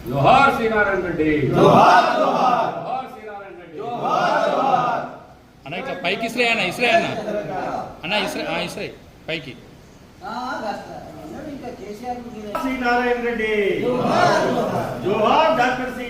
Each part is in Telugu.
జోహార్ శ్రీనారాయణ రెడ్డి, జోహార్ జోహార్, జోహార్ శ్రీనారాయణ రెడ్డి, జోహార్ జోహార్. అన్న ఇట్లా పైకి ఇస్రే అన్న, ఇస్రే అన్న, అన్న ఇస్రే, ఇస్రే పైకి. శ్రీనారాయణ రెడ్డి, జోహార్ డాక్టర్ శ్రీ.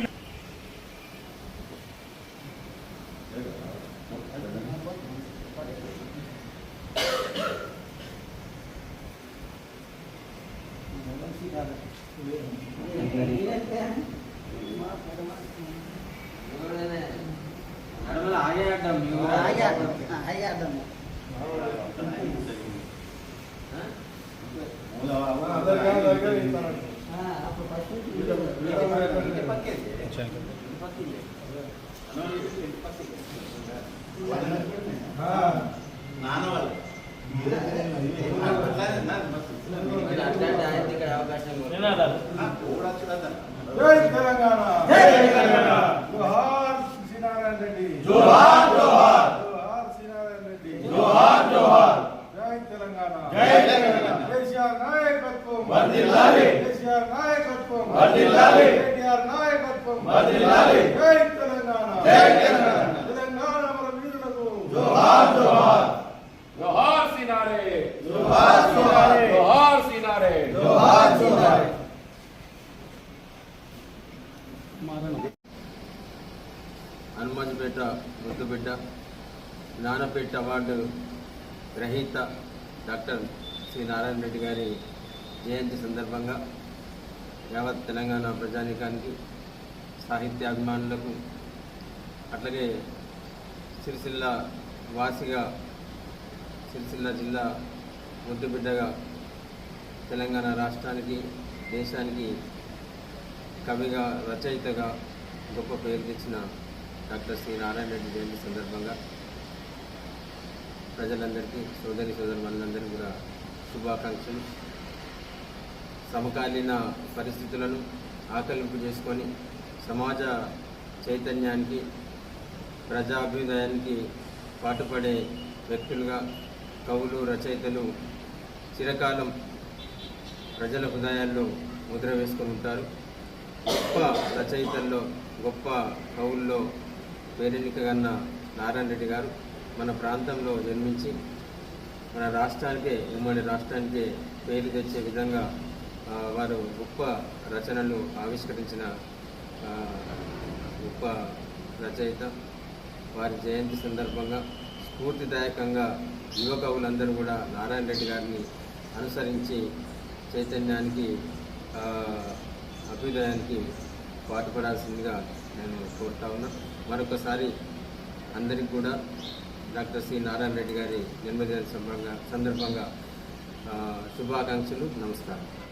జై తెలంగాణ, జై తెలంగాణ, జోహార్ శ్రీనారాయణ రెడ్డి, జోహార్ జోహార్, జోహార్ శ్రీనారాయణ రెడ్డి, జోహార్ జోహార్, జై తెలంగాణ, జై తెలంగాణ. కేసీఆర్ నాయకత్వం వర్ధిల్లాలి, కేసీఆర్ నాయకత్వం వర్ధిల్లాలి, కేటీఆర్ నాయకత్వం వర్ధిల్లాలి. జై తెలంగాణ, జై తెలంగాణ, తెలంగాణ మన వీరులకు జోహార్ జోహార్, జోహార్ శ్రీనారే, జోహార్ శ్రీనారే, జోహార్ శ్రీనారే, జోహార్ శ్రీనారే. హనుమాన్పేట ముద్దుబిడ్డ జ్ఞానపీఠ అవార్డు గ్రహీత డాక్టర్ శ్రీ నారాయణ రెడ్డి గారి జయంతి సందర్భంగా యావత్ తెలంగాణ ప్రజానీకానికి, సాహిత్యాభిమానులకు, అట్లాగే సిరిసిల్ల వాసిగా, సిరిసిల్ల జిల్లా ముద్దుబిడ్డగా తెలంగాణ రాష్ట్రానికి, దేశానికి కవిగా, రచయితగా గొప్ప పేరు తెచ్చిన డాక్టర్ శ్రీ నారాయణ రెడ్డి జయంతి సందర్భంగా ప్రజలందరికీ, సోదరులందరికీ కూడా శుభాకాంక్షలు. సమకాలీన పరిస్థితులను ఆకలింపు చేసుకొని సమాజ చైతన్యానికి, ప్రజాభ్యుదయానికి పాటుపడే వ్యక్తులుగా కవులు, రచయితలు చిరకాలం ప్రజల హృదయాల్లో ముద్ర వేసుకొని ఉంటారు. గొప్ప రచయితల్లో, గొప్ప కవుల్లో పేరెన్నికగన్న నారాయణ రెడ్డి గారు మన ప్రాంతంలో జన్మించి మన రాష్ట్రానికే, ఉమ్మడి రాష్ట్రానికే పేరు తెచ్చే విధంగా వారు గొప్ప రచనలు ఆవిష్కరించిన గొప్ప రచయిత. వారి జయంతి సందర్భంగా స్ఫూర్తిదాయకంగా యువ కవులందరూ కూడా నారాయణ రెడ్డి గారిని అనుసరించి చైతన్యానికి, అభ్యుదయానికి పాటుపడాల్సిందిగా నేను కోరుతా ఉన్నా. మరొకసారి అందరికీ కూడా డాక్టర్ శ్రీ నారాయణ రెడ్డి గారి జన్మదిన సందర్భంగా శుభాకాంక్షలు, నమస్కారం.